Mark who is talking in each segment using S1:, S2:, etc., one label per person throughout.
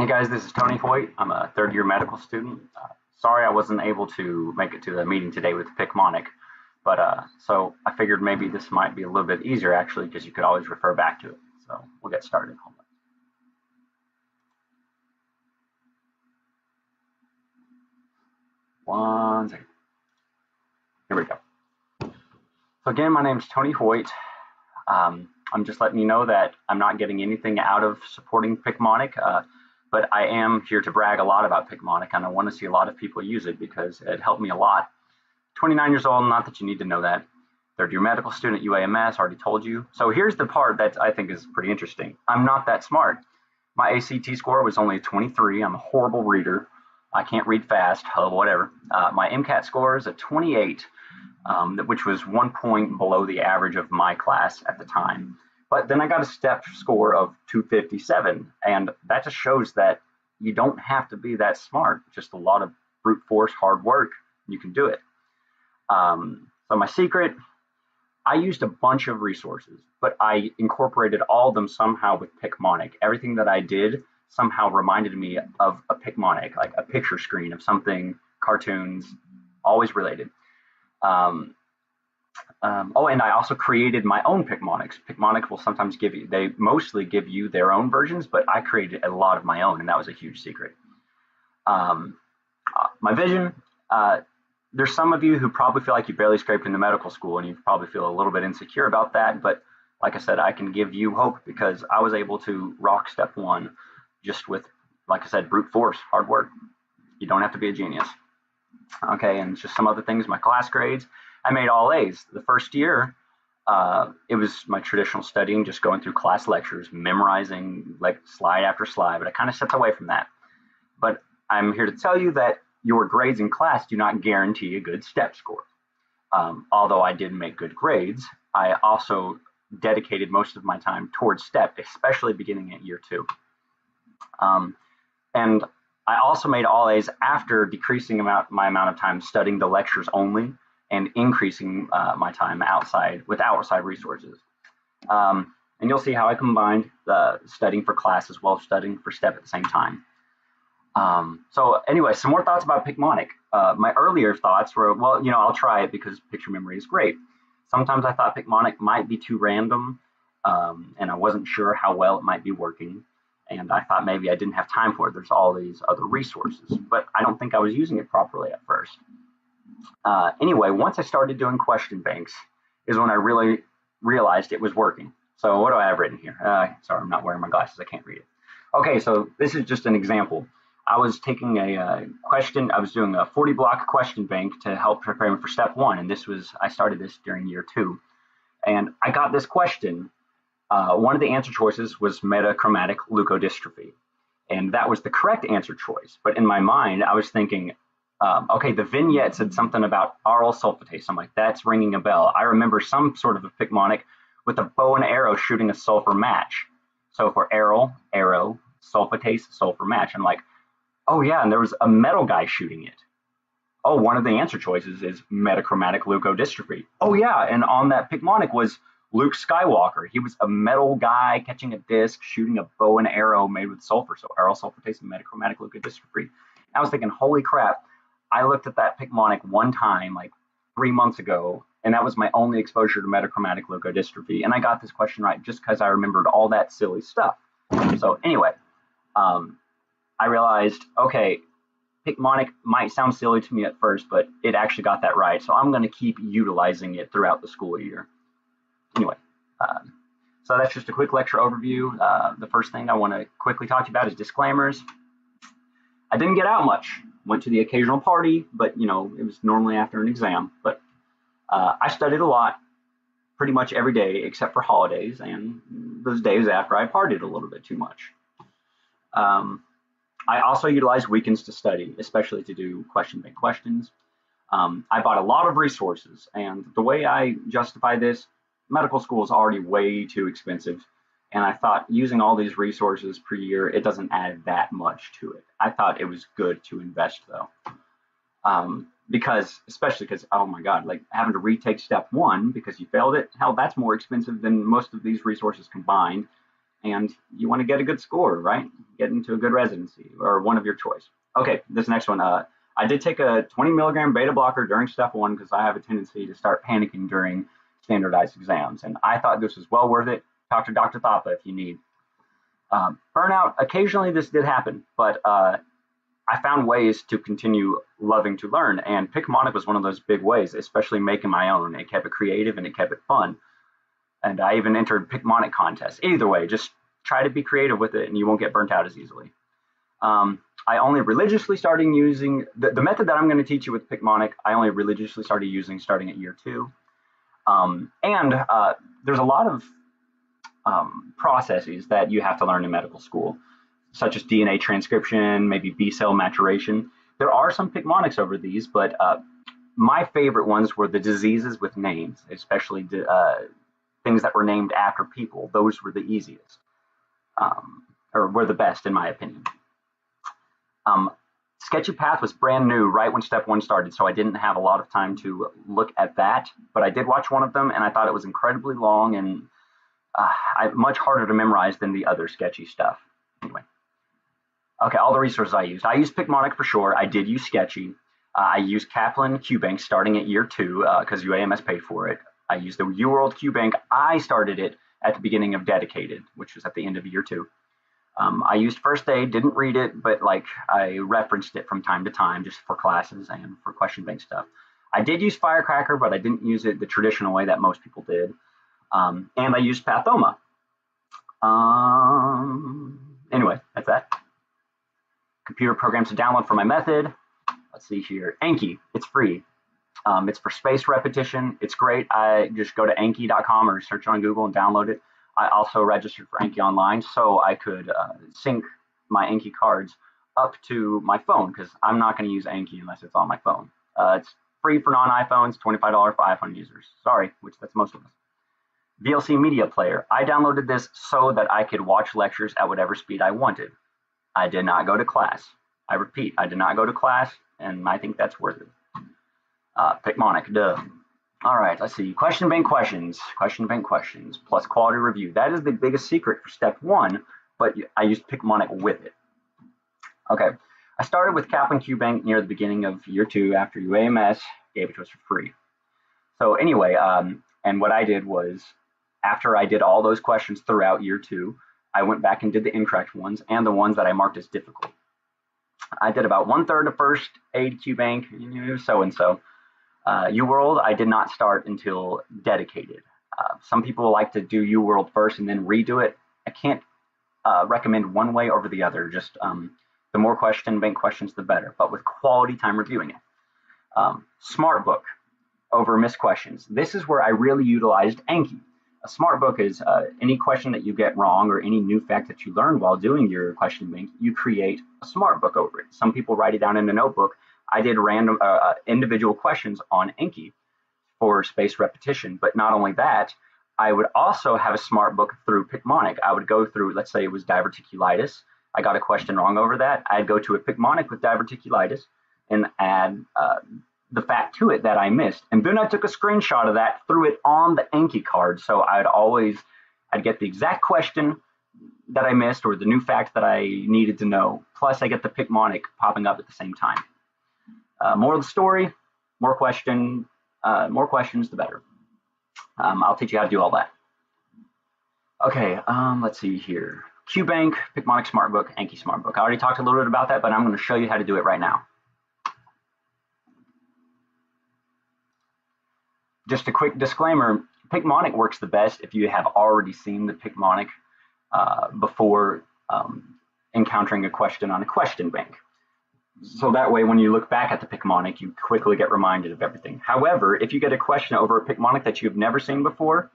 S1: Hey guys, this is Tony Hoyt. I'm a third-year medical student. Sorry I wasn't able to make it to the meeting today with Picmonic, but so I figured maybe this might be a little bit easier actually because you could always refer back to it. So we'll get started. Hold on. One second. Here we go. So again, my name is Tony Hoyt. I'm just letting you know that I'm not getting anything out of supporting Picmonic. But I am here to brag a lot about Picmonic, and I want to see a lot of people use it because it helped me a lot. 29 years old, not that you need to know that. Third-year medical student at UAMS, already told you. So here's the part that I think is pretty interesting. I'm not that smart. My ACT score was only a 23. I'm a horrible reader. I can't read fast, whatever. My MCAT score is a 28, which was 1 point below the average of my class at the time. But then I got a STEP score of 257, and that just shows that you don't have to be that smart. Just a lot of brute force, hard work, you can do it. So my secret, I used a bunch of resources, but I incorporated all of them somehow with Picmonic. Everything that I did somehow reminded me of a Picmonic, like a picture screen of something, cartoons, always related. Oh, and I also created my own Picmonics. Picmonic will sometimes give you, they mostly give you their own versions, but I created a lot of my own, and that was a huge secret. My vision, there's some of you who probably feel like you barely scraped into medical school, and you probably feel a little bit insecure about that, but like I said, I can give you hope because I was able to rock step one just with, like I said, brute force, hard work. You don't have to be a genius. Okay, and just some other things, my class grades. I made all A's. The first year, it was my traditional studying, just going through class lectures, memorizing like slide after slide, but I kind of stepped away from that. But I'm here to tell you that your grades in class do not guarantee a good STEP score. Although I did make good grades, I also dedicated most of my time towards STEP, especially beginning at year 2. And I also made all A's after decreasing my amount of time studying the lectures only and increasing my time with outside resources. And you'll see how I combined studying for class as well as studying for STEP at the same time. So anyway, some more thoughts about Picmonic. My earlier thoughts were, well, I'll try it because picture memory is great. Sometimes I thought Picmonic might be too random, and I wasn't sure how well it might be working. And I thought maybe I didn't have time for it. There's all these other resources, but I don't think I was using it properly at first. Anyway, once I started doing question banks is when I really realized it was working. So what do I have written here? Sorry, I'm not wearing my glasses. I can't read it. Okay, so this is just an example. I was taking I was doing a 40 block question bank to help prepare me for step 1. And I started this during year 2. And I got this question. One of the answer choices was metachromatic leukodystrophy. And that was the correct answer choice. But in my mind, I was thinking, okay, the vignette said something about aryl sulfatase. I'm like, that's ringing a bell. I remember some sort of a Picmonic with a bow and arrow shooting a sulfur match. So for aryl, arrow, sulfatase, sulfur match. I'm like, oh yeah, and there was a metal guy shooting it. Oh, one of the answer choices is metachromatic leukodystrophy. Oh yeah, and on that Picmonic was Luke Skywalker. He was a metal guy catching a disc, shooting a bow and arrow made with sulfur. So aryl sulfatase and metachromatic leukodystrophy. I was thinking, holy crap. I looked at that Picmonic one time, like 3 months ago, and that was my only exposure to metachromatic leukodystrophy. And I got this question right just because I remembered all that silly stuff. So anyway, I realized, okay, Picmonic might sound silly to me at first, but it actually got that right. So I'm going to keep utilizing it throughout the school year. Anyway, so that's just a quick lecture overview. The first thing I want to quickly talk to you about is disclaimers. I didn't get out much. Went to the occasional party, but it was normally after an exam. But I studied a lot, pretty much every day except for holidays and those days after I partied a little bit too much. I also utilized weekends to study, especially to do question bank questions. I bought a lot of resources, and the way I justify this, medical school is already way too expensive. And I thought using all these resources per year, it doesn't add that much to it. I thought it was good to invest though. Especially because, oh my God, like having to retake step 1 because you failed it, hell, that's more expensive than most of these resources combined. and you want to get a good score, right? Get into a good residency or one of your choice. Okay, this next one. I did take a 20 milligram beta blocker during step 1 because I have a tendency to start panicking during standardized exams, and I thought this was well worth it. Talk to Dr. Thapa if you need. Burnout, occasionally this did happen, but I found ways to continue loving to learn, and Picmonic was one of those big ways, especially making my own. It kept it creative and it kept it fun. And I even entered Picmonic contests. Either way, just try to be creative with it and you won't get burnt out as easily. I only religiously started using the method that I'm going to teach you with Picmonic. I only religiously started using starting at year 2. There's a lot of processes that you have to learn in medical school, such as DNA transcription, maybe B cell maturation. There are some Picmonics over these, but my favorite ones were the diseases with names, especially things that were named after people. Those were the easiest, or were the best in my opinion. Sketchy Path was brand new right when step 1 started, so I didn't have a lot of time to look at that, but I did watch one of them and I thought it was incredibly long and much harder to memorize than the other sketchy stuff. Anyway. Okay, all the resources I used. I used Picmonic for sure. I did use Sketchy. I used Kaplan QBank starting at year 2 because UAMS paid for it. I used the UWorld QBank. I started it at the beginning of Dedicated, which was at the end of year 2. I used First Aid, didn't read it, but like I referenced it from time to time just for classes and for question bank stuff. I did use Firecracker, but I didn't use it the traditional way that most people did. And I used Pathoma. Anyway, that's that. Computer programs to download for my method. Let's see here. Anki, it's free. It's for space repetition. It's great. I just go to Anki.com or search on Google and download it. I also registered for Anki Online so I could sync my Anki cards up to my phone because I'm not going to use Anki unless it's on my phone. It's free for non-iPhones, $25 for iPhone users. Sorry, which that's most of us. VLC Media Player. I downloaded this so that I could watch lectures at whatever speed I wanted. I did not go to class. I repeat, I did not go to class, and I think that's worth it. Picmonic, duh. All right, let's see. Question bank questions plus quality review. That is the biggest secret for step 1, but I used Picmonic with it. Okay, I started with Kaplan QBank near the beginning of year 2 after UAMS gave it to us for free. So anyway, and what I did was after I did all those questions throughout year 2, I went back and did the incorrect ones and the ones that I marked as difficult. I did about 1/3 of First Aid QBank, so-and-so. UWorld, I did not start until Dedicated. Some people like to do UWorld first and then redo it. I can't recommend one way over the other. Just the more question bank questions, the better, but with quality time reviewing it. Smart Book over missed questions. This is where I really utilized Anki. A smart book is any question that you get wrong or any new fact that you learn while doing your question bank, you create a smart book over it. Some people write it down in a notebook. I did random individual questions on Anki for spaced repetition, but not only that, I would also have a smart book through Picmonic. I would go through, let's say it was diverticulitis. I got a question wrong over that. I'd go to a Picmonic with diverticulitis and add the fact to it that I missed. And then I took a screenshot of that, threw it on the Anki card. So I'd get the exact question that I missed or the new fact that I needed to know. Plus I get the Picmonic popping up at the same time. More of the story, more questions, the better. I'll teach you how to do all that. Okay, let's see here. QBank, Picmonic Smartbook, Anki Smartbook. I already talked a little bit about that, but I'm going to show you how to do it right now. Just a quick disclaimer, Picmonic works the best if you have already seen the Picmonic before encountering a question on a question bank. So that way, when you look back at the Picmonic, you quickly get reminded of everything. However, if you get a question over a Picmonic that you've never seen before,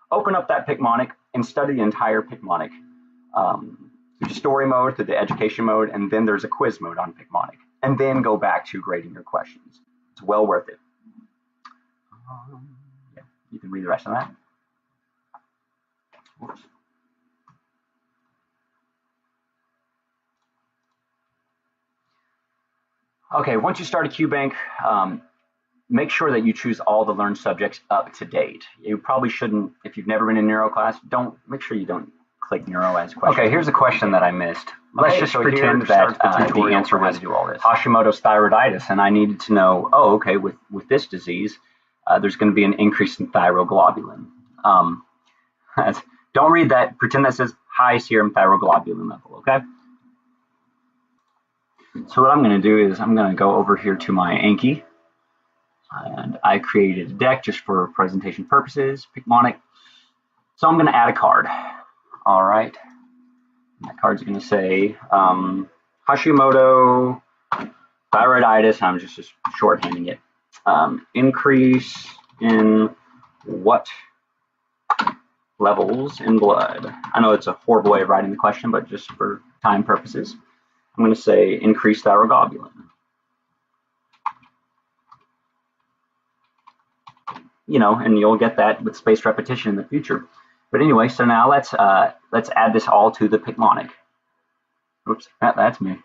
S1: open up that Picmonic and study the entire Picmonic. Through the story mode, through the education mode, and then there's a quiz mode on Picmonic. And then go back to grading your questions. It's well worth it. Yeah, you can read the rest of that. Oops. Okay, once you start a QBank, make sure that you choose all the learned subjects up to date. You probably shouldn't, if you've never been in neuro class, make sure you don't click neuro as question. Okay, here's a question that I missed. Let's just pretend that the answer was Hashimoto's thyroiditis, and I needed to know, oh, okay, with this disease, there's going to be an increase in thyroglobulin. Don't read that. Pretend that says high serum thyroglobulin level, okay? So what I'm going to do is I'm going to go over here to my Anki, and I created a deck just for presentation purposes, Picmonic. So I'm going to add a card. All right. That card's going to say Hashimoto thyroiditis. I'm just shorthanding it. Increase in what levels in blood? I know it's a horrible way of writing the question, but just for time purposes, I'm going to say increase thyroglobulin. You know, and you'll get that with spaced repetition in the future. But anyway, so now let's add this all to the Picmonic. Oops, that's me.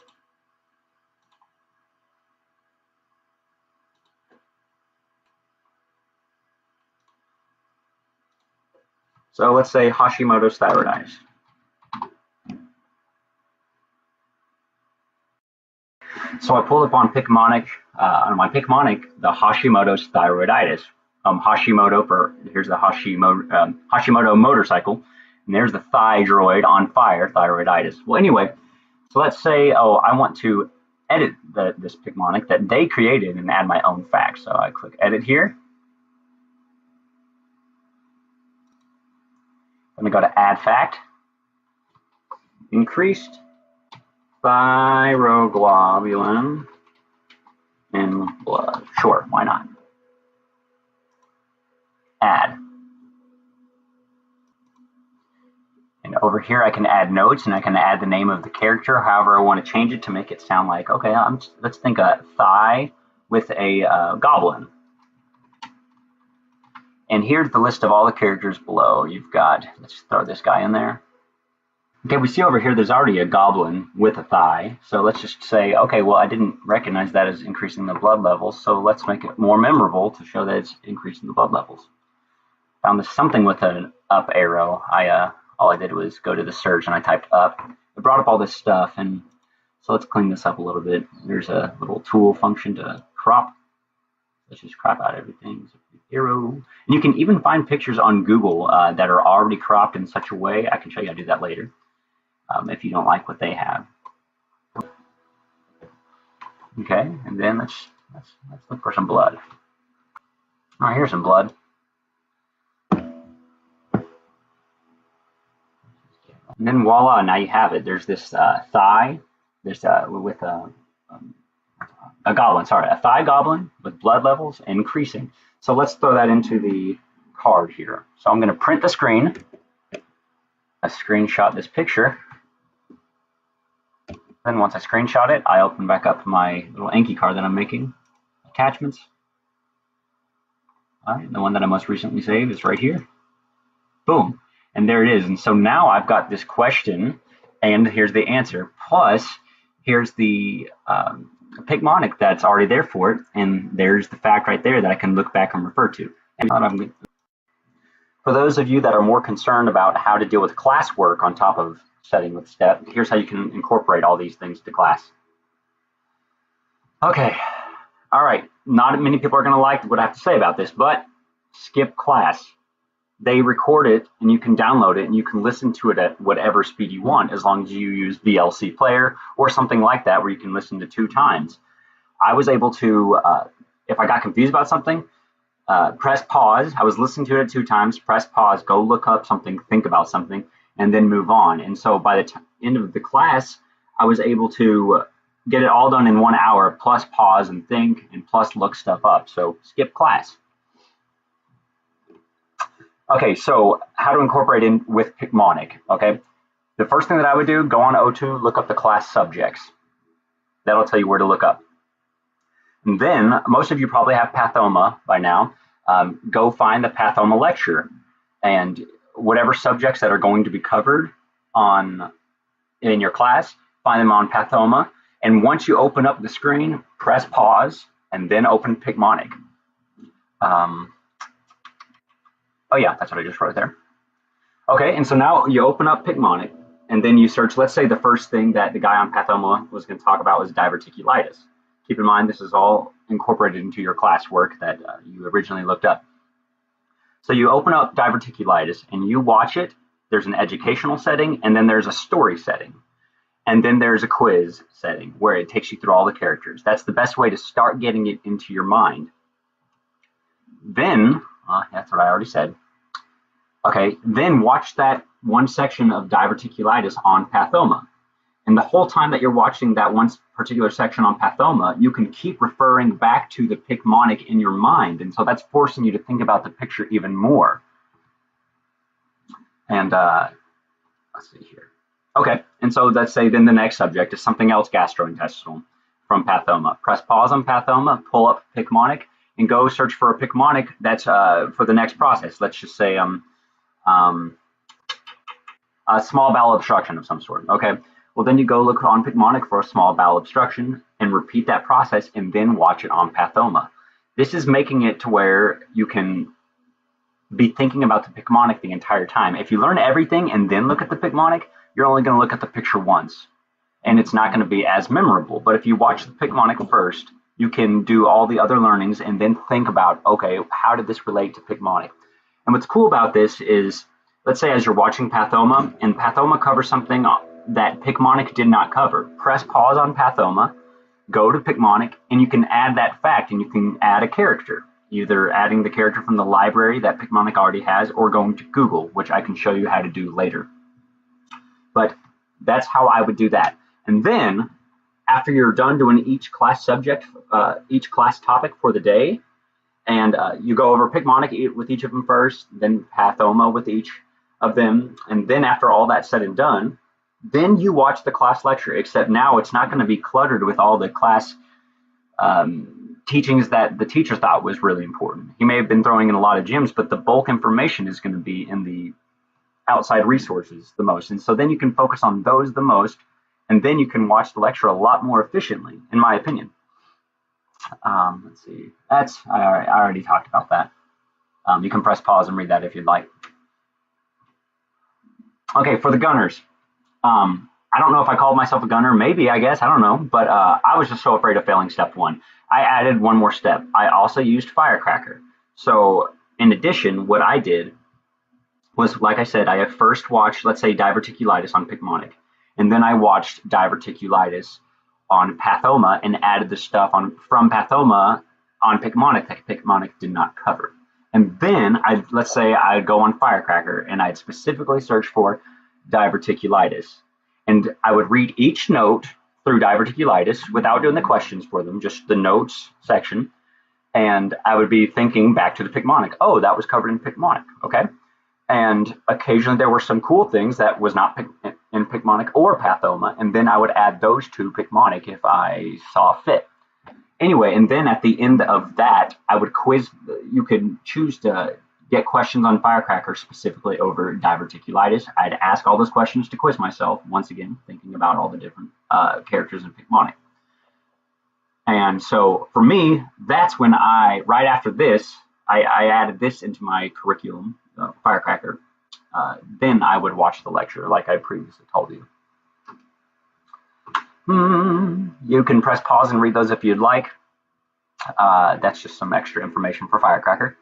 S1: So let's say Hashimoto's thyroiditis. So I pulled up on Picmonic, on my Picmonic, the Hashimoto's thyroiditis. Hashimoto here's the Hashimoto motorcycle, and there's the thyroid on fire, thyroiditis. Well, anyway, so let's say, oh, I want to edit this Picmonic that they created and add my own facts. So I click edit here. I'm going to go to add fact. Increased thyroglobulin in blood. Sure, why not? Add. And over here I can add notes, and I can add the name of the character, however I want to change it to make it sound like, okay, let's think a thigh with a goblin. And here's the list of all the characters below. You've got, let's throw this guy in there. Okay, we see over here there's already a goblin with a thigh. So let's just say, okay, well, I didn't recognize that as increasing the blood levels, so let's make it more memorable to show that it's increasing the blood levels. Found this something with an up arrow. All I did was go to the search and I typed up. It brought up all this stuff, and so let's clean this up a little bit. There's a little tool function to crop. Let's just crop out everything. So arrow. And you can even find pictures on Google that are already cropped in such a way. I can show you how to do that later if you don't like what they have. Okay, and then let's look for some blood. All right, here's some blood. And then voila, now you have it. There's this thigh, with a goblin, sorry, a thigh goblin with blood levels increasing. So let's throw that into the card here. So I'm going to print the screen. I screenshot this picture. Then once I screenshot it, I open back up my little Anki card that I'm making. Attachments. All right, the one that I most recently saved is right here. Boom. And there it is. And so now I've got this question, and here's the answer. Plus, here's the Picmonic that's already there for it, and there's the fact right there that I can look back and refer to. And for those of you that are more concerned about how to deal with classwork on top of studying with STEP, here's how you can incorporate all these things to class. Okay. All right. Not many people are going to like what I have to say about this, but skip class. They record it, and you can download it, and you can listen to it at whatever speed you want, as long as you use VLC player or something like that, where you can listen to 2 times. I was able to, if I got confused about something, press pause. I was listening to it 2 times, press pause, go look up something, think about something, and then move on. And so by the end of the class, I was able to get it all done in 1 hour, plus pause and think, and plus look stuff up. So skip class. Okay, so how to incorporate in with Picmonic, okay? The first thing that I would do, go on O2, look up the class subjects. That'll tell you where to look up. And then, most of you probably have Pathoma by now. Go find the Pathoma lecture. And whatever subjects that are going to be covered in your class, find them on Pathoma. And once you open up the screen, press pause, and then open Picmonic. Oh yeah, that's what I just wrote there. Okay, and so now you open up Picmonic, and then you search, let's say the first thing that the guy on Pathoma was going to talk about was diverticulitis. Keep in mind, this is all incorporated into your classwork that you originally looked up. So you open up diverticulitis, and you watch it. There's an educational setting, and then there's a story setting. And then there's a quiz setting where it takes you through all the characters. That's the best way to start getting it into your mind. Then, that's what I already said. Okay, then watch that one section of diverticulitis on Pathoma. And the whole time that you're watching that one particular section on Pathoma, you can keep referring back to the Picmonic in your mind. And so that's forcing you to think about the picture even more. And let's see here. Okay, and so let's say then the next subject is something else gastrointestinal from Pathoma. Press pause on Pathoma, pull up Picmonic, and go search for a Picmonic that's for the next process. Let's just say a small bowel obstruction of some sort. Okay, well then you go look on Picmonic for a small bowel obstruction and repeat that process and then watch it on Pathoma. This is making it to where you can be thinking about the Picmonic the entire time. If you learn everything and then look at the Picmonic, you're only going to look at the picture once, and it's not going to be as memorable. But if you watch the Picmonic first, you can do all the other learnings and then think about, okay, how did this relate to Picmonic? And what's cool about this is, let's say as you're watching Pathoma, and Pathoma covers something that Picmonic did not cover. Press pause on Pathoma, go to Picmonic, and you can add that fact, and you can add a character, either adding the character from the library that Picmonic already has, or going to Google, which I can show you how to do later. But that's how I would do that. And then, after you're done doing each class subject, each class topic for the day, and you go over Picmonic with each of them first, then Pathoma with each of them, and then after all that's said and done, then you watch the class lecture, except now it's not going to be cluttered with all the class teachings that the teacher thought was really important. He may have been throwing in a lot of gems, but the bulk information is going to be in the outside resources the most. And so then you can focus on those the most, and then you can watch the lecture a lot more efficiently, in my opinion. Let's see. I already talked about that. You can press pause and read that if you'd like. Okay, for the gunners. I don't know if I called myself a gunner. Maybe, I guess. I don't know. But I was just so afraid of failing step one. I added one more step. I also used Firecracker. So in addition, what I did was, like I said, I first watched, let's say, diverticulitis on Picmonic. And then I watched diverticulitis on Pathoma and added the stuff from Pathoma on Picmonic that Picmonic did not cover. And then, let's say I'd go on Firecracker and I'd specifically search for diverticulitis. And I would read each note through diverticulitis without doing the questions for them, just the notes section. And I would be thinking back to the Picmonic. Oh, that was covered in Picmonic, okay? And occasionally there were some cool things that was not in Picmonic or Pathoma, and then I would add those to Picmonic if I saw fit. Anyway, and then at the end of that, I would quiz. You could choose to get questions on Firecracker specifically over diverticulitis. I'd ask all those questions to quiz myself, once again, thinking about all the different characters in Picmonic. And so for me, that's when right after this, I added this into my curriculum, Firecracker. Then I would watch the lecture like I previously told you. You can press pause and read those if you'd like. That's just some extra information for Firecracker.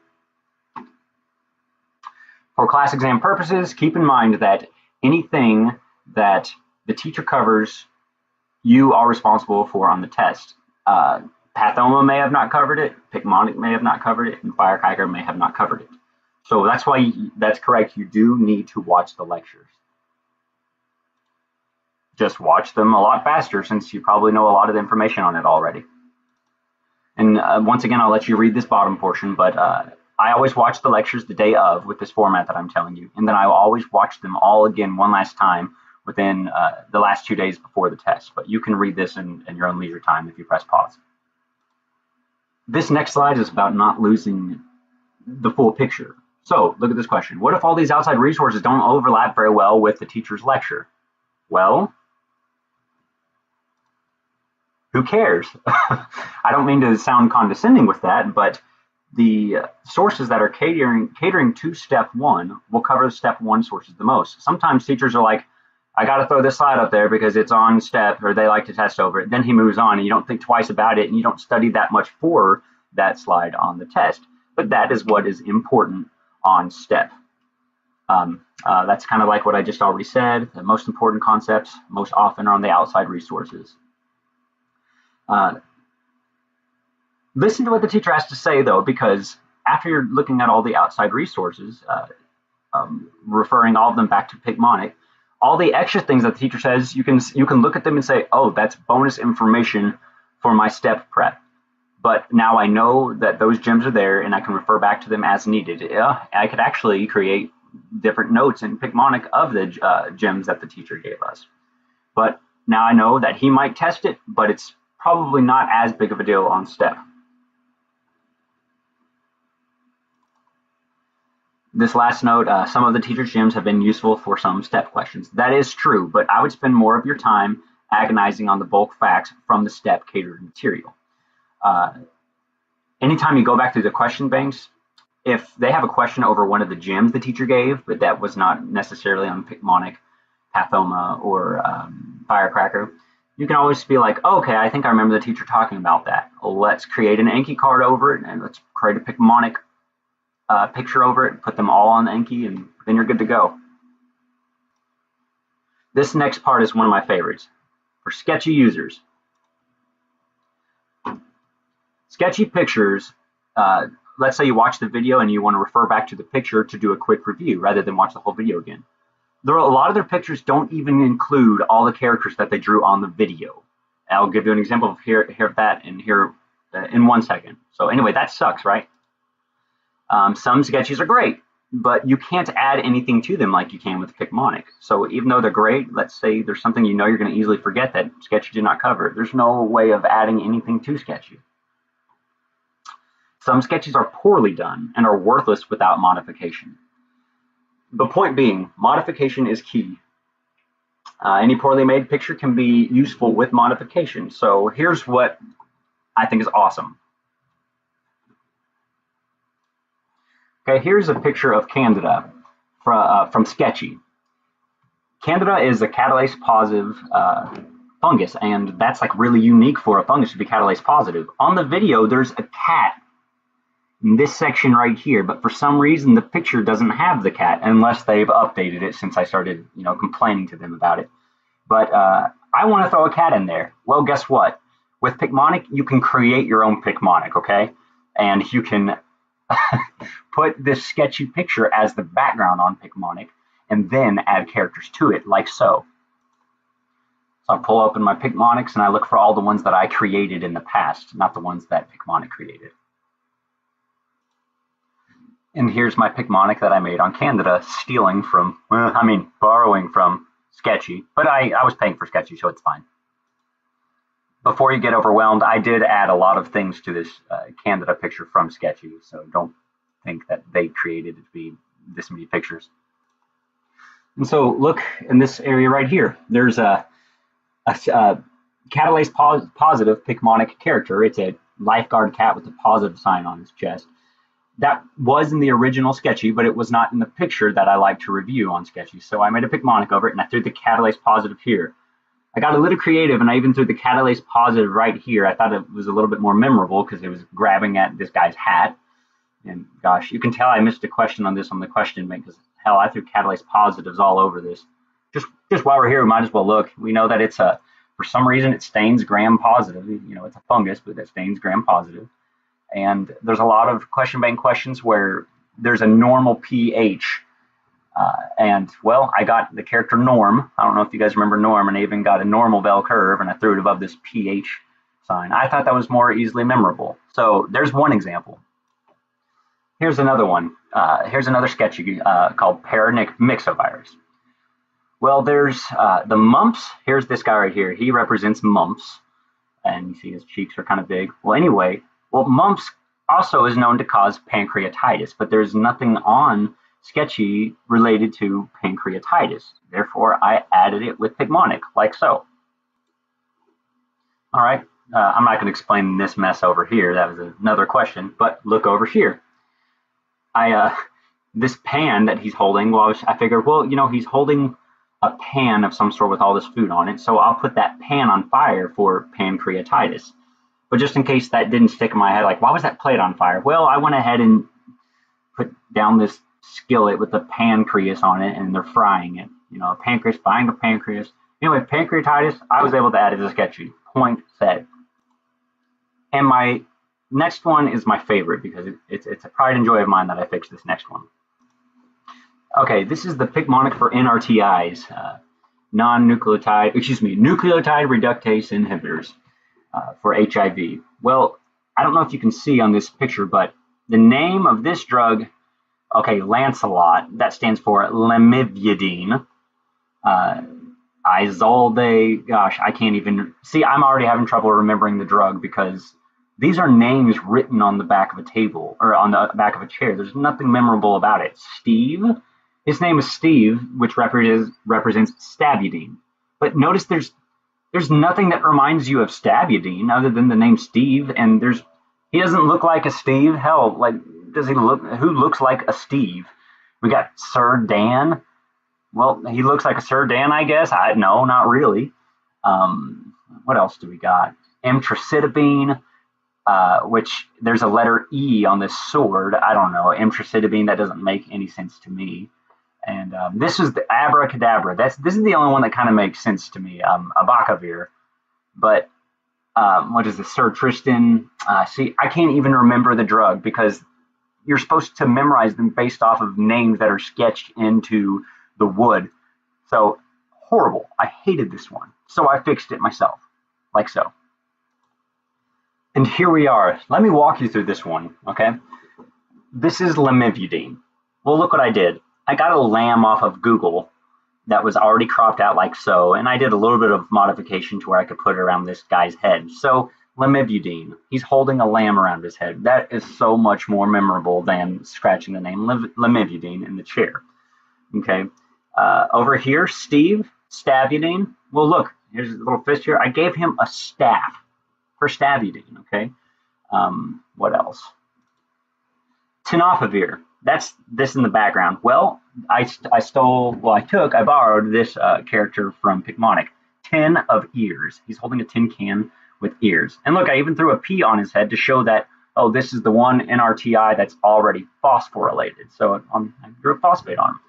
S1: For class exam purposes, keep in mind that anything that the teacher covers, you are responsible for on the test. Pathoma may have not covered it, Picmonic may have not covered it, and Firecracker may have not covered it. So that's why that's correct. You do need to watch the lectures. Just watch them a lot faster since you probably know a lot of the information on it already. And once again, I'll let you read this bottom portion, but I always watch the lectures the day of with this format that I'm telling you. And then I will always watch them all again one last time within the last 2 days before the test. But you can read this in your own leisure time if you press pause. This next slide is about not losing the full picture. So look at this question. What if all these outside resources don't overlap very well with the teacher's lecture? Well, who cares? I don't mean to sound condescending with that, but the sources that are catering to step one will cover the step one sources the most. Sometimes teachers are like, I got to throw this slide up there because it's on step, or they like to test over it. Then he moves on and you don't think twice about it and you don't study that much for that slide on the test. But that is what is important on step. That's kind of like what I just already said. The most important concepts most often are on the outside resources. Listen to what the teacher has to say though, because after you're looking at all the outside resources, referring all of them back to Picmonic, all the extra things that the teacher says, you can look at them and say, oh, that's bonus information for my step prep. But now I know that those gems are there and I can refer back to them as needed. I could actually create different notes in Picmonic of the gems that the teacher gave us. But now I know that he might test it, but it's probably not as big of a deal on step. This last note, some of the teacher's gems have been useful for some step questions. That is true, but I would spend more of your time agonizing on the bulk facts from the step catered material. Anytime you go back through the question banks, if they have a question over one of the gems the teacher gave, but that was not necessarily on Picmonic, Pathoma, or Firecracker, you can always be like, oh, okay, I think I remember the teacher talking about that. Let's create an Anki card over it, and let's create a Picmonic picture over it, put them all on the Anki, and then you're good to go. This next part is one of my favorites. For sketchy users. Sketchy pictures, let's say you watch the video and you want to refer back to the picture to do a quick review rather than watch the whole video again. A lot of their pictures don't even include all the characters that they drew on the video. I'll give you an example of here that and here in 1 second. So anyway, that sucks, right? Some sketches are great, but you can't add anything to them like you can with Picmonic. So even though they're great, let's say there's something you know you're going to easily forget that Sketchy did not cover. There's no way of adding anything to Sketchy. Some sketches are poorly done and are worthless without modification. The point being, modification is key. Any poorly made picture can be useful with modification. So here's what I think is awesome. Okay, here's a picture of Candida from Sketchy. Candida is a catalase positive fungus, and that's like really unique for a fungus to be catalase positive. On the video, there's a cat in this section right here, but for some reason the picture doesn't have the cat unless they've updated it since I started, complaining to them about it. But I want to throw a cat in there. Well, guess what? With Picmonic, you can create your own Picmonic, okay? And you can put this sketchy picture as the background on Picmonic and then add characters to it, like so. So I pull open my Picmonics and I look for all the ones that I created in the past, not the ones that Picmonic created. And here's my Picmonic that I made on Candida, borrowing from Sketchy, but I was paying for Sketchy, so it's fine. Before you get overwhelmed, I did add a lot of things to this Candida picture from Sketchy, so don't think that they created it to be this many pictures. And so look in this area right here. There's a catalase positive Picmonic character. It's a lifeguard cat with a positive sign on his chest. That was in the original Sketchy, but it was not in the picture that I like to review on Sketchy. So I made a Picmonic over it, and I threw the catalase positive here. I got a little creative, and I even threw the catalase positive right here. I thought it was a little bit more memorable because it was grabbing at this guy's hat. And gosh, you can tell I missed a question on this on the question bank because hell, I threw catalase positives all over this. Just while we're here, we might as well look. We know that it's for some reason it stains gram positive. It's a fungus, but it stains gram positive. And there's a lot of question bank questions where there's a normal pH. And well, I got the character Norm. I don't know if you guys remember Norm, and I even got a normal bell curve and I threw it above this pH sign. I thought that was more easily memorable. So there's one example. Here's another one. Here's another sketchy called Paramyxovirus. Well, there's the mumps. Here's this guy right here. He represents mumps. And you see his cheeks are kind of big. Well, anyway, mumps also is known to cause pancreatitis, but there's nothing on Sketchy related to pancreatitis. Therefore, I added it with Picmonic, like so. All right, I'm not going to explain this mess over here. That was another question. But look over here. This pan that he's holding. Well, I figured, well, he's holding a pan of some sort with all this food on it, so I'll put that pan on fire for pancreatitis. But just in case that didn't stick in my head, like, why was that plate on fire? Well, I went ahead and put down this skillet with the pancreas on it, and they're frying it. Pancreas, buying a pancreas. Anyway, pancreatitis, I was able to add it as a sketchy. Point set. And my next one is my favorite because it's a pride and joy of mine that I fixed this next one. Okay, this is the Picmonic for NRTIs, nucleotide reductase inhibitors for HIV. Well, I don't know if you can see on this picture, but the name of this drug, okay, Lancelot, that stands for lamivudine. Izolde, gosh, I can't even see. I'm already having trouble remembering the drug because these are names written on the back of a table or on the back of a chair. There's nothing memorable about it. Steve, his name is Steve, which represents stabudine. But notice there's nothing that reminds you of stabudine other than the name Steve, and he doesn't look like a Steve. Hell, like, does he look? Who looks like a Steve? We got Sir Dan. Well, he looks like a Sir Dan, I guess. No, not really. What else do we got? Emtricitabine, which there's a letter E on this sword. I don't know. Emtricitabine, that doesn't make any sense to me. And this is the abracadabra. This is the only one that kind of makes sense to me. Abacavir. But what is this? Sir Tristan. See, I can't even remember the drug because you're supposed to memorize them based off of names that are sketched into the wood. So horrible. I hated this one. So I fixed it myself, like so. And here we are. Let me walk you through this one, okay? This is lamivudine. Well, look what I did. I got a lamb off of Google that was already cropped out like so, and I did a little bit of modification to where I could put it around this guy's head. So lamivudine, he's holding a lamb around his head. That is so much more memorable than scratching the name lamivudine in the chair. Okay. Over here, Steve, stabudine. Well, look, here's a little fist here. I gave him a staff for stabudine, okay? What else? Tenofovir. That's this in the background. Well, I borrowed this character from Picmonic. 10 of ears. He's holding a tin can with ears. And look, I even threw a P on his head to show that, oh, this is the one NRTI that's already phosphorylated. So I drew a phosphate on him.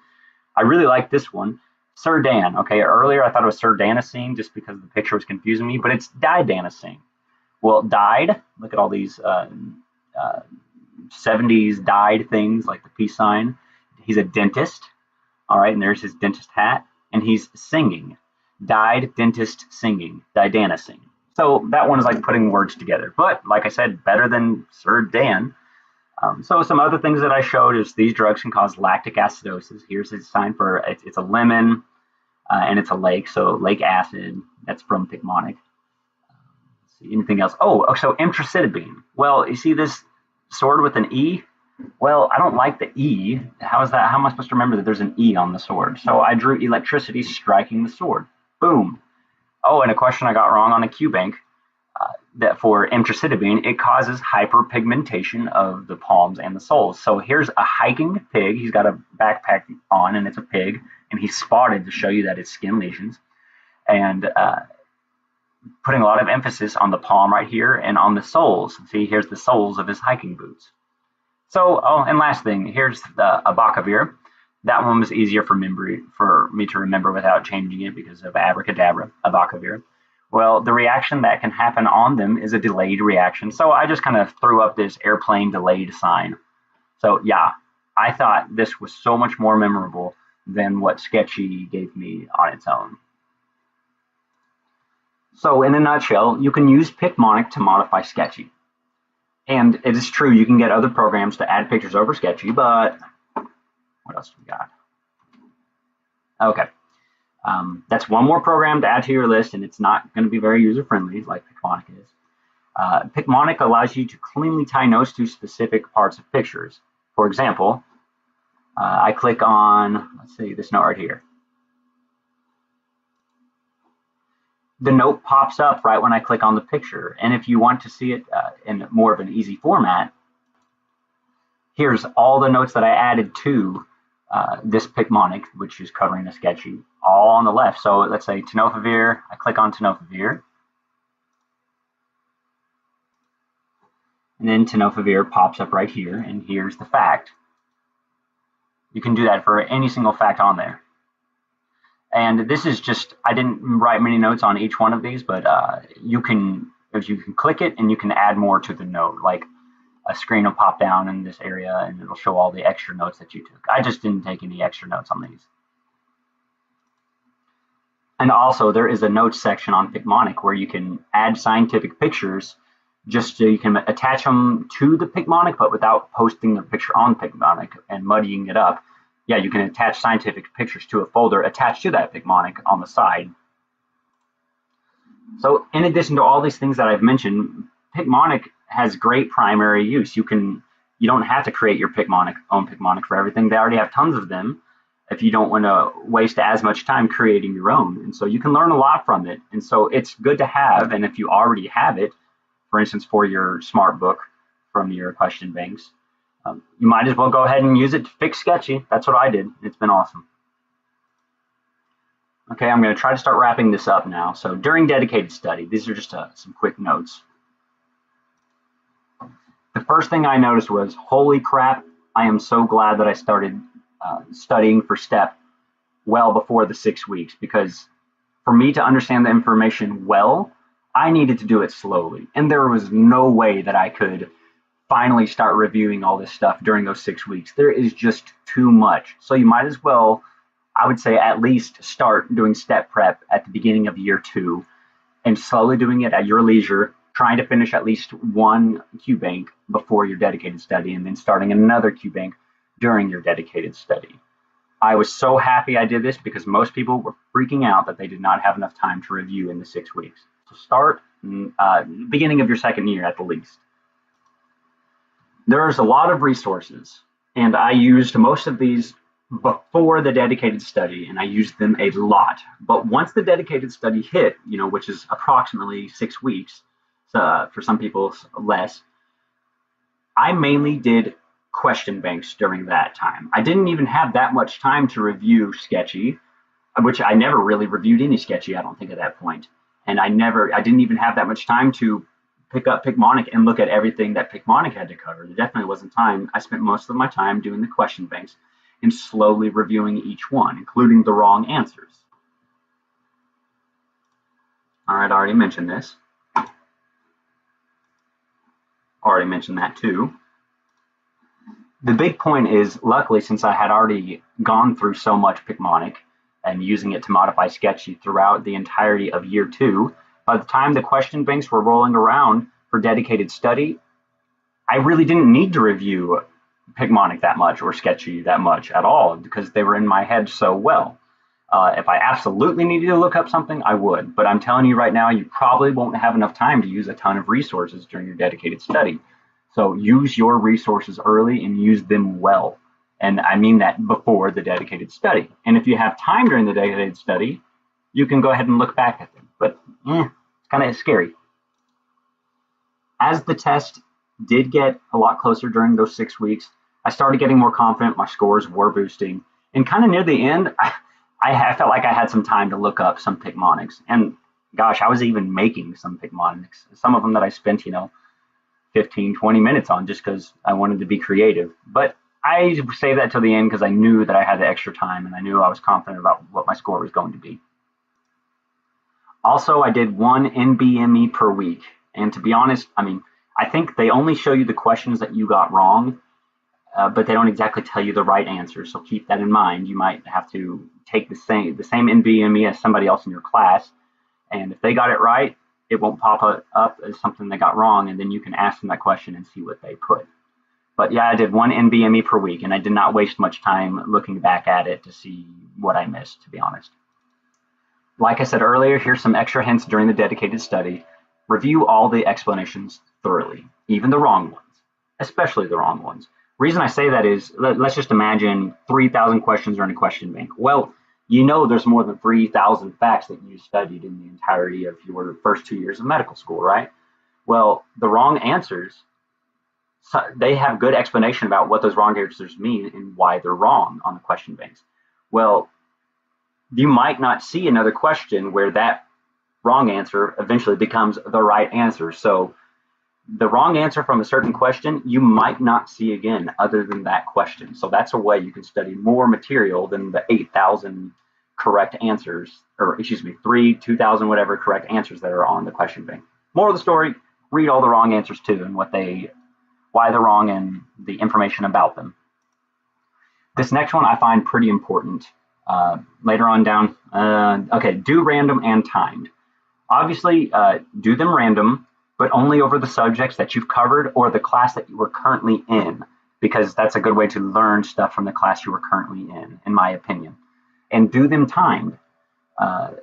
S1: I really like this one. Sir Dan. Okay, earlier I thought it was Sir Damascene just because the picture was confusing me, but it's didamascene. Well, dyed, look at all these 70s dyed things like the peace sign. He's a dentist, all right, and there's his dentist hat, and he's singing. Dyed, dentist, singing, didamascene. So that one is like putting words together, but like I said, better than Sir Dan. So some other things that I showed is these drugs can cause lactic acidosis. Here's his sign for it's a lemon and it's a lake, so lake acid. That's from Picmonic. See anything else? Oh, so emtricitabine. Well, you see this sword with an E? Well, I don't like the E. How is that? How am I supposed to remember that there's an E on the sword? So I drew electricity striking the sword. Boom. Oh, and a question I got wrong on a Q bank. That for emtricitabine, it causes hyperpigmentation of the palms and the soles. So here's a hiking pig. He's got a backpack on, and it's a pig, and he's spotted to show you that it's skin lesions. And putting a lot of emphasis on the palm right here and on the soles. See, here's the soles of his hiking boots. So, oh, and last thing, here's the abacavir. That one was easier for me to remember without changing it because of abracadabra, abacavir. Well, the reaction that can happen on them is a delayed reaction. So I just kind of threw up this airplane delayed sign. So yeah, I thought this was so much more memorable than what Sketchy gave me on its own. So in a nutshell, you can use Picmonic to modify Sketchy. And it is true, you can get other programs to add pictures over Sketchy, but what else do we got? Okay. That's one more program to add to your list, and it's not going to be very user-friendly like Picmonic is. Picmonic allows you to cleanly tie notes to specific parts of pictures. For example, I click on, let's see, this note right here. the note pops up right when I click on the picture. And if you want to see it in more of an easy format, here's all the notes that I added to this Picmonic, which is covering the sketchy, all on the left. So let's say tenofovir, I click on tenofovir, and then tenofovir pops up right here, and here's the fact. You can do that for any single fact on there. And this is just, I didn't write many notes on each one of these, but you can click it and you can add more to the note, like a screen will pop down in this area and it'll show all the extra notes that you took. I just didn't take any extra notes on these. And also there is a notes section on Picmonic where you can add scientific pictures just so you can attach them to the Picmonic, but without posting the picture on Picmonic and muddying it up. Yeah, you can attach scientific pictures to a folder attached to that Picmonic on the side. So in addition to all these things that I've mentioned, Picmonic has great primary use. You don't have to create your own Picmonic for everything. They already have tons of them if you don't want to waste as much time creating your own. And so you can learn a lot from it. And so it's good to have. And if you already have it, for instance, for your smart book from your question banks, you might as well go ahead and use it to fix sketchy. That's what I did. It's been awesome. Okay, I'm going to try to start wrapping this up now. So during dedicated study, these are just some quick notes. The first thing I noticed was, holy crap, I am so glad that I started studying for STEP well before the 6 weeks, because for me to understand the information well, I needed to do it slowly. And there was no way that I could finally start reviewing all this stuff during those 6 weeks. There is just too much. So you might as well, I would say, at least start doing STEP prep at the beginning of year 2 and slowly doing it at your leisure, trying to finish at least one Q bank before your dedicated study and then starting another Q bank during your dedicated study. I was so happy I did this because most people were freaking out that they did not have enough time to review in the 6 weeks. So start beginning of your second year at the least. There's a lot of resources, and I used most of these before the dedicated study, and I used them a lot. But once the dedicated study hit, which is approximately 6 weeks, for some people less, I mainly did question banks during that time. I didn't even have that much time to review sketchy, which I never really reviewed any sketchy, I don't think, at that point. And I didn't even have that much time to pick up Picmonic and look at everything that Picmonic had to cover. There definitely wasn't time. I spent most of my time doing the question banks and slowly reviewing each one, including the wrong answers. All right, I already mentioned this. Already mentioned that too. The big point is, luckily, since I had already gone through so much Picmonic and using it to modify sketchy throughout the entirety of year 2, by the time the question banks were rolling around for dedicated study, I really didn't need to review Picmonic that much or sketchy that much at all because they were in my head so well. If I absolutely needed to look up something, I would. But I'm telling you right now, you probably won't have enough time to use a ton of resources during your dedicated study. So use your resources early and use them well. And I mean that before the dedicated study. And if you have time during the dedicated study, you can go ahead and look back at them. But it's kind of scary. As the test did get a lot closer during those 6 weeks, I started getting more confident. My scores were boosting. And kind of near the end, I felt like I had some time to look up some Picmonics. And gosh, I was even making some Picmonics. Some of them that I spent, 15, 20 minutes on just because I wanted to be creative. But I saved that till the end because I knew that I had the extra time and I knew I was confident about what my score was going to be. Also, I did 1 NBME per week. And to be honest, I think they only show you the questions that you got wrong, but they don't exactly tell you the right answer. So keep that in mind. You might have to take the same NBME as somebody else in your class. And if they got it right, it won't pop up as something they got wrong. And then you can ask them that question and see what they put. But yeah, I did 1 NBME per week, and I did not waste much time looking back at it to see what I missed, to be honest. Like I said earlier, here's some extra hints during the dedicated study. Review all the explanations thoroughly, even the wrong ones, especially the wrong ones. Reason I say that is, let's just imagine 3,000 questions are in a question bank. Well, You know there's more than 3,000 facts that you studied in the entirety of your first 2 years of medical school, right? Well, the wrong answers, they have good explanation about what those wrong answers mean and why they're wrong on the question banks. Well, you might not see another question where that wrong answer eventually becomes the right answer. So the wrong answer from a certain question, you might not see again other than that question. So that's a way you can study more material than the 8,000 correct answers, or excuse me, 2,000 whatever correct answers that are on the question bank. Moral of the story, read all the wrong answers too and why they're wrong and the information about them. This next one I find pretty important. Later on down, okay, do random and timed. Obviously, do them random, but only over the subjects that you've covered or the class that you are currently in, because that's a good way to learn stuff from the class you are currently in my opinion. And do them timed.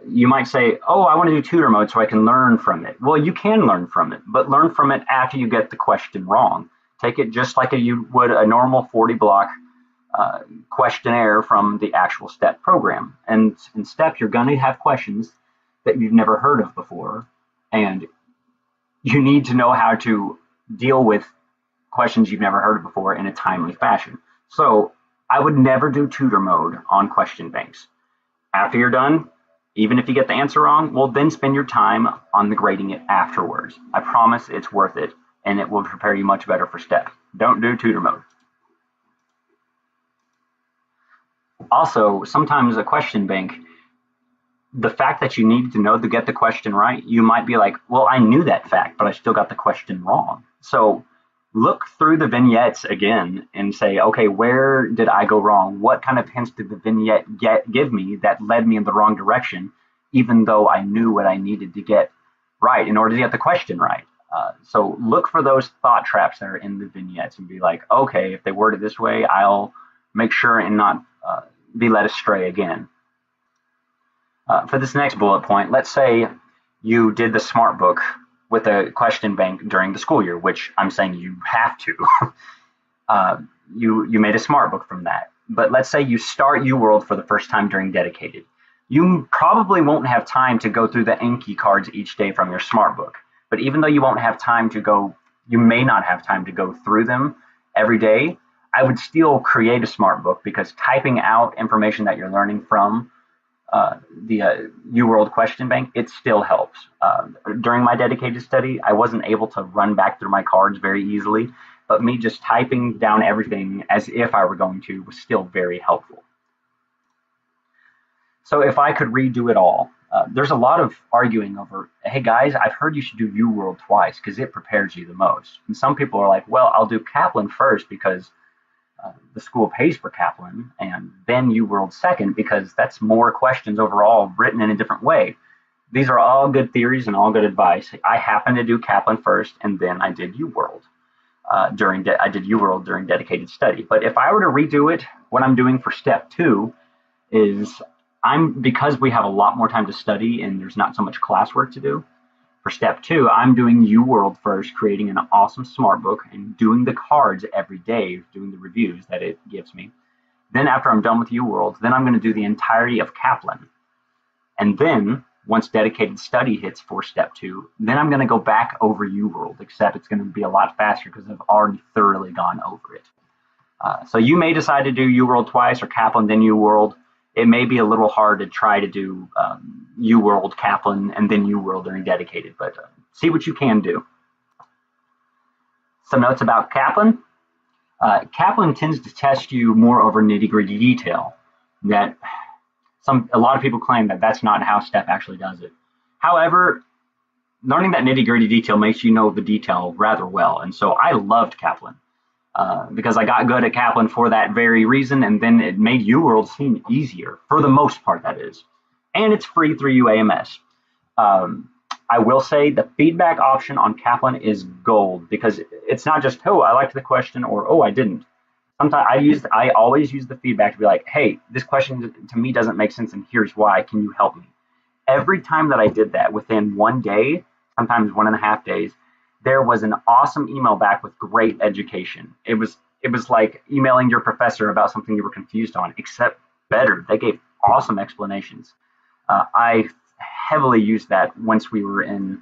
S1: You might say, oh, I want to do tutor mode so I can learn from it. Well, you can learn from it, but learn from it after you get the question wrong. Take it just like you would a normal 40-block questionnaire from the actual STEP program. And in STEP, you're going to have questions that you've never heard of before, and you need to know how to deal with questions you've never heard of before in a timely fashion. So I would never do tutor mode on question banks. After you're done, even if you get the answer wrong, well, then spend your time on the grading it afterwards. I promise it's worth it, and it will prepare you much better for STEP. Don't do tutor mode. Also, sometimes a question bank, the fact that you need to know to get the question right, you might be like, well, I knew that fact, but I still got the question wrong. So look through the vignettes again and say, okay, where did I go wrong? What kind of hints did the vignette give me that led me in the wrong direction, even though I knew what I needed to get right in order to get the question right? So look for those thought traps that are in the vignettes and be like, okay, if they word it this way, I'll make sure and not be led astray again. For this next bullet point, let's say you did the Smart Book with a question bank during the school year, which I'm saying you have to. You made a Smart Book from that. But let's say you start UWorld for the first time during Dedicated. You probably won't have time to go through the Anki cards each day from your Smart Book. But even though you won't have time to go, you may not have time to go through them every day, I would still create a Smart Book, because typing out information that you're learning from the UWorld question bank, it still helps. During my Dedicated study, I wasn't able to run back through my cards very easily, but me just typing down everything as if I were going to was still very helpful. So if I could redo it all, there's a lot of arguing over, hey guys, I've heard you should do UWorld twice because it prepares you the most. And some people are like, well, I'll do Kaplan first because the school pays for Kaplan, and then UWorld second because that's more questions overall written in a different way. These are all good theories and all good advice. I happen to do Kaplan first, and then I did UWorld during Dedicated study. But if I were to redo it, what I'm doing for step 2 is because we have a lot more time to study and there's not so much classwork to do. For step 2, I'm doing UWorld first, creating an awesome Smart Book and doing the cards every day, doing the reviews that it gives me. Then after I'm done with UWorld, then I'm going to do the entirety of Kaplan. And then once Dedicated study hits for step 2, then I'm going to go back over UWorld, except it's going to be a lot faster because I've already thoroughly gone over it. So you may decide to do UWorld twice or Kaplan, then UWorld. It may be a little hard to try to do UWorld, Kaplan, and then UWorld during Dedicated, but see what you can do. Some notes about Kaplan. Kaplan tends to test you more over nitty-gritty detail. That a lot of people claim that that's not how STEP actually does it. However, learning that nitty-gritty detail makes you know the detail rather well, and so I loved Kaplan. Because I got good at Kaplan for that very reason, and then it made UWorld seem easier, for the most part, that is. And it's free through UAMS. I will say the feedback option on Kaplan is gold, because it's not just, oh, I liked the question, or oh, I didn't. Sometimes I always use the feedback to be like, hey, this question to me doesn't make sense, and here's why. Can you help me? Every time that I did that, within 1 day, sometimes 1.5 days, there was an awesome email back with great education. It was like emailing your professor about something you were confused on, except better. They gave awesome explanations. I heavily used that once we were in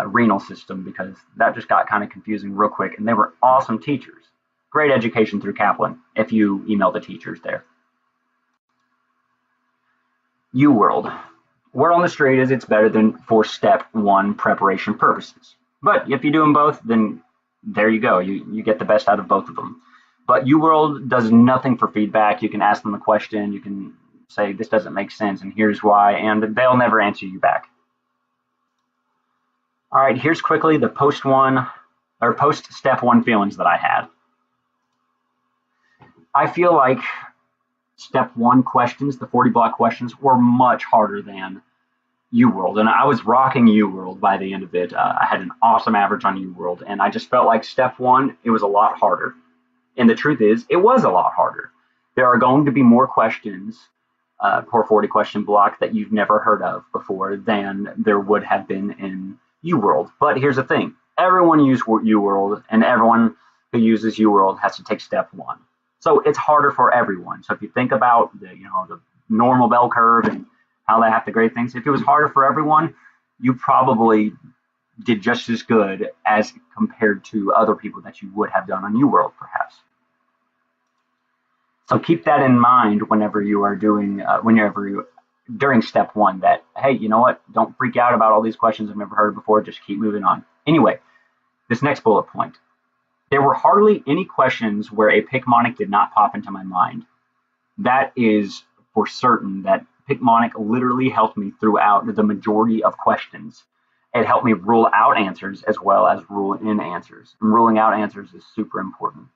S1: renal system because that just got kind of confusing real quick, and they were awesome teachers. Great education through Kaplan if you email the teachers there. UWorld. Word on the street is it's better than for step one preparation purposes. But if you do them both, then there you go. You get the best out of both of them. But UWorld does nothing for feedback. You can ask them a question. You can say, this doesn't make sense, and here's why, and they'll never answer you back. All right, here's quickly the post step one feelings that I had. I feel like step one questions, the 40 block questions, were much harder than UWorld, and I was rocking UWorld by the end of it. I had an awesome average on UWorld, and I just felt like step one, it was a lot harder. And the truth is, it was a lot harder. There are going to be more questions per 40 question block that you've never heard of before than there would have been in UWorld. But here's the thing, everyone uses UWorld, and everyone who uses UWorld has to take step one. So it's harder for everyone. So if you think about the normal bell curve and how they have to grade things, if it was harder for everyone, you probably did just as good as compared to other people that you would have done on UWorld, perhaps. So keep that in mind whenever you are doing, during step one, that, hey, you know what? Don't freak out about all these questions I've never heard before. Just keep moving on. Anyway, this next bullet point. There were hardly any questions where a Picmonic did not pop into my mind. That is for certain that Picmonic literally helped me throughout the majority of questions. It helped me rule out answers as well as rule in answers. And ruling out answers is super important.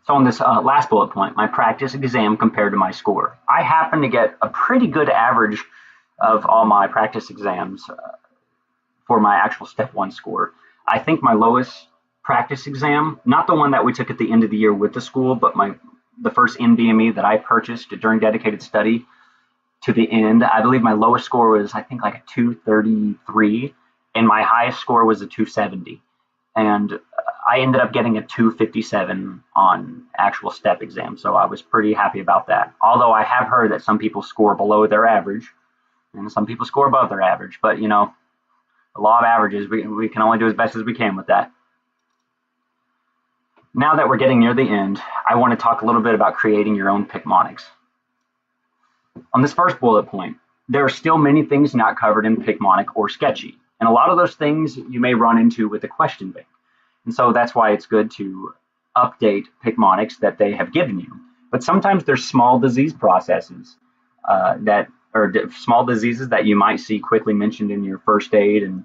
S1: So on this last bullet point, my practice exam compared to my score. I happen to get a pretty good average of all my practice exams for my actual step one score. I think my lowest practice exam, not the one that we took at the end of the year with the school, but the first NBME that I purchased during dedicated study to the end, I believe my lowest score was, I think, like a 233, and my highest score was a 270. And I ended up getting a 257 on actual step exam, so I was pretty happy about that. Although I have heard that some people score below their average, and some people score above their average, but the law of averages, we can only do as best as we can with that. Now that we're getting near the end, I want to talk a little bit about creating your own Picmonics. On this first bullet point, there are still many things not covered in Picmonic or Sketchy, and a lot of those things you may run into with the question bank. And so that's why it's good to update Picmonics that they have given you. But sometimes there's small disease processes small diseases that you might see quickly mentioned in your first aid, and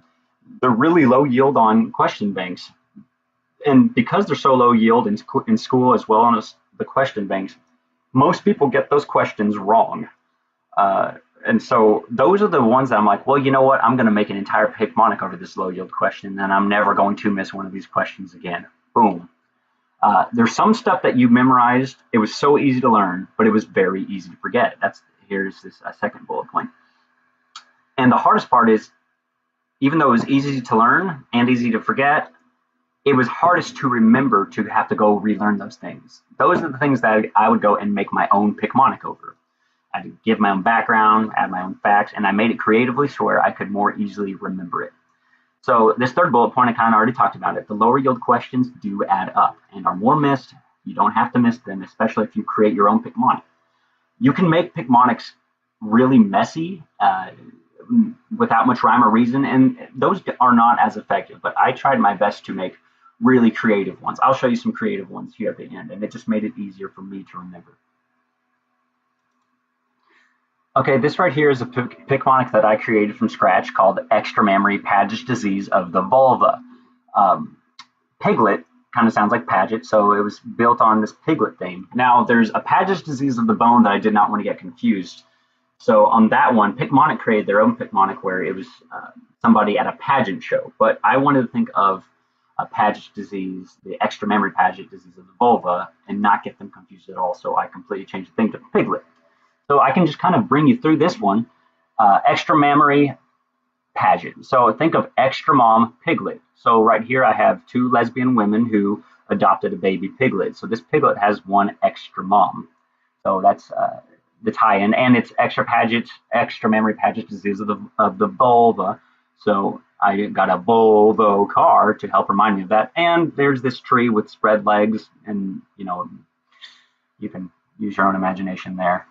S1: they're really low yield on question banks. And because they're so low yield in school as well as the question banks, most people get those questions wrong. And so those are the ones that I'm like, well, you know what? I'm going to make an entire Picmonic over this low yield question, and I'm never going to miss one of these questions again. Boom. There's some stuff that you memorized. It was so easy to learn, but it was very easy to forget. Here's this second bullet point. And the hardest part is, even though it was easy to learn and easy to forget, it was hardest to remember to have to go relearn those things. Those are the things that I would go and make my own Picmonic over. I'd give my own background, add my own facts, and I made it creatively so where I could more easily remember it. So this third bullet point, I kind of already talked about it. The lower yield questions do add up and are more missed. You don't have to miss them, especially if you create your own Picmonic. You can make Picmonics really messy without much rhyme or reason, and those are not as effective, but I tried my best to make really creative ones. I'll show you some creative ones here at the end, and it just made it easier for me to remember. Okay, this right here is a Picmonic that I created from scratch called Extramammary Paget's Disease of the Vulva. Piglet kind of sounds like Paget, so it was built on this piglet theme. Now, there's a Paget's disease of the bone that I did not want to get confused. So on that one, Picmonic created their own Picmonic where it was somebody at a pageant show. But I wanted to think of a Paget's disease, the extramammary Paget disease of the vulva, and not get them confused at all. So I completely changed the thing to piglet. So I can just kind of bring you through this one, extramammary Paget. So think of extra mom piglet. So right here I have two lesbian women who adopted a baby piglet. So this piglet has one extra mom. So that's the tie-in, and it's extra memory Paget's disease of the vulva. So I got a Volvo car to help remind me of that. And there's this tree with spread legs, and you can use your own imagination there.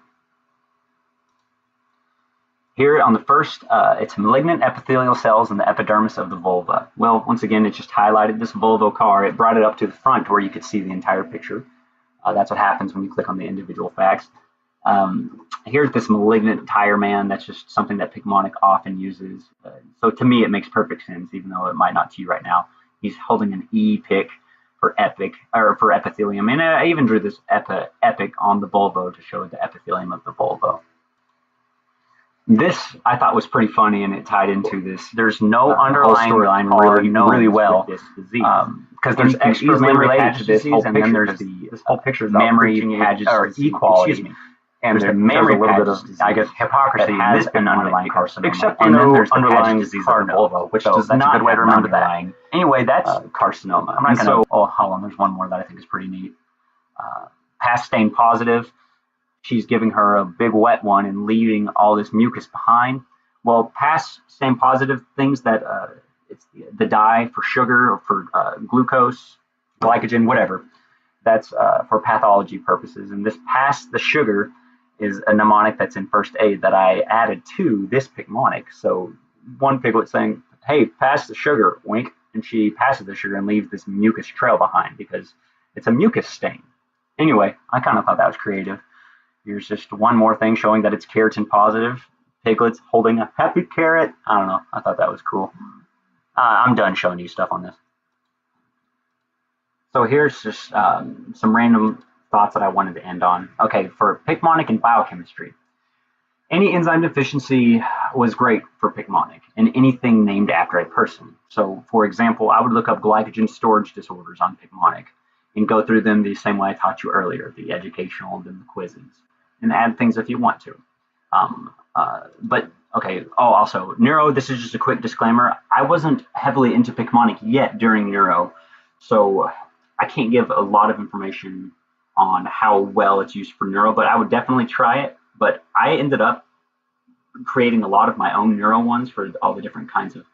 S1: Here on the first, it's malignant epithelial cells in the epidermis of the vulva. Well, once again, it just highlighted this Volvo car. It brought it up to the front where you could see the entire picture. That's what happens when you click on the individual facts. Here's this malignant tire man. That's just something that Picmonic often uses. So to me, it makes perfect sense, even though it might not to you right now. He's holding an E-pic for epic, or for epithelium. And I even drew this epic on the Volvo to show the epithelium of the Volvo. This I thought was pretty funny, and it tied into this. There's no underlying storyline really well with this disease, because there's extra memory related to this whole picture, and then there's this whole picture of memory Paget's equality. And there's a little bit of, I guess, hypocrisy in this an underlying carcinoma. Except for no underlying disease of the vulva, which does not a good way to remember that. Anyway, that's carcinoma. I'm not going to. Oh, hold on. There's one more that I think is pretty neat. Past stain positive. She's giving her a big wet one and leaving all this mucus behind. Well, past stain positive things that it's the dye for sugar or for glucose, glycogen, whatever. That's for pathology purposes. And this past the sugar is a mnemonic that's in first aid that I added to this Picmonic. So one piglet saying, hey, pass the sugar, wink, and she passes the sugar and leaves this mucus trail behind because it's a mucus stain. Anyway, I kind of thought that was creative. Here's just one more thing showing that it's keratin positive. Piglets holding a happy carrot. I don't know. I thought that was cool. I'm done showing you stuff on this. So here's just some random thoughts that I wanted to end on. Okay, for Picmonic and biochemistry. Any enzyme deficiency was great for Picmonic, and anything named after a person. So, for example, I would look up glycogen storage disorders on Picmonic and go through them the same way I taught you earlier, the educational and then the quizzes, and add things if you want to. But, okay, also, neuro, this is just a quick disclaimer. I wasn't heavily into Picmonic yet during neuro, so I can't give a lot of information on how well it's used for neuro, but I would definitely try it. But I ended up creating a lot of my own neuro ones for all the different kinds of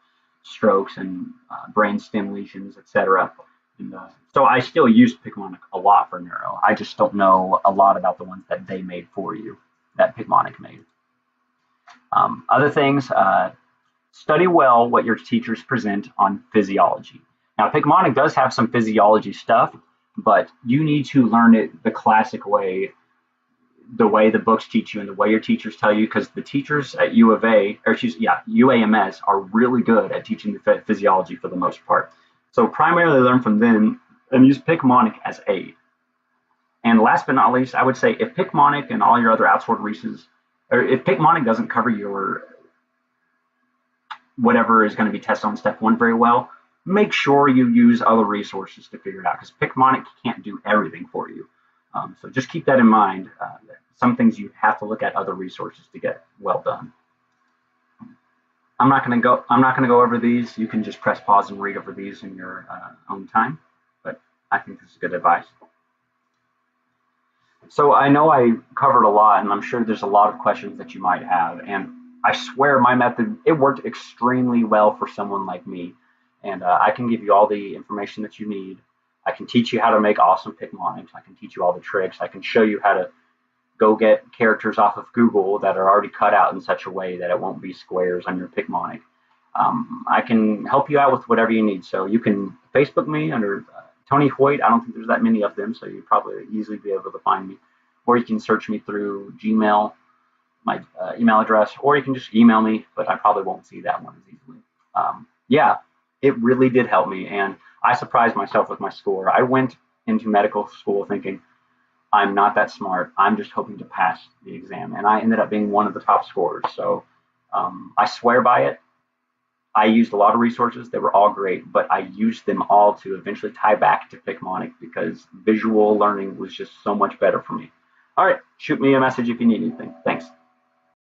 S1: strokes and brain stem lesions, etc. And so I still use Picmonic a lot for neuro. I just don't know a lot about the ones that they made for you, that Picmonic made. Other things, study well what your teachers present on physiology. Now, Picmonic does have some physiology stuff, but you need to learn it the classic way, the way the books teach you and the way your teachers tell you, because the teachers at U of A, or UAMS, are really good at teaching the physiology for the most part. So primarily learn from them and use Picmonic as aid. And last but not least, I would say if Picmonic and all your other outsourced resources, or if Picmonic doesn't cover your whatever is going to be tested on step 1 very well, make sure you use other resources to figure it out, because Picmonic can't do everything for you. So just keep that in mind. Some things you have to look at other resources to get well done. I'm not going to go over these. You can just press pause and read over these in your own time. But I think this is good advice. So I know I covered a lot, and I'm sure there's a lot of questions that you might have. And I swear my method, it worked extremely well for someone like me. And I can give you all the information that you need. I can teach you how to make awesome Picmonics. I can teach you all the tricks. I can show you how to go get characters off of Google that are already cut out in such a way that it won't be squares on your Picmonic. I can help you out with whatever you need. So you can Facebook me under Tony Hoyt. I don't think there's that many of them, so you'd probably easily be able to find me. Or you can search me through Gmail, my email address, or you can just email me, but I probably won't see that one as easily. Yeah, it really did help me, and I surprised myself with my score. I went into medical school thinking, I'm not that smart. I'm just hoping to pass the exam. And I ended up being one of the top scorers. So I swear by it. I used a lot of resources. They were all great, but I used them all to eventually tie back to Picmonic because visual learning was just so much better for me. All right, shoot me a message if you need anything. Thanks.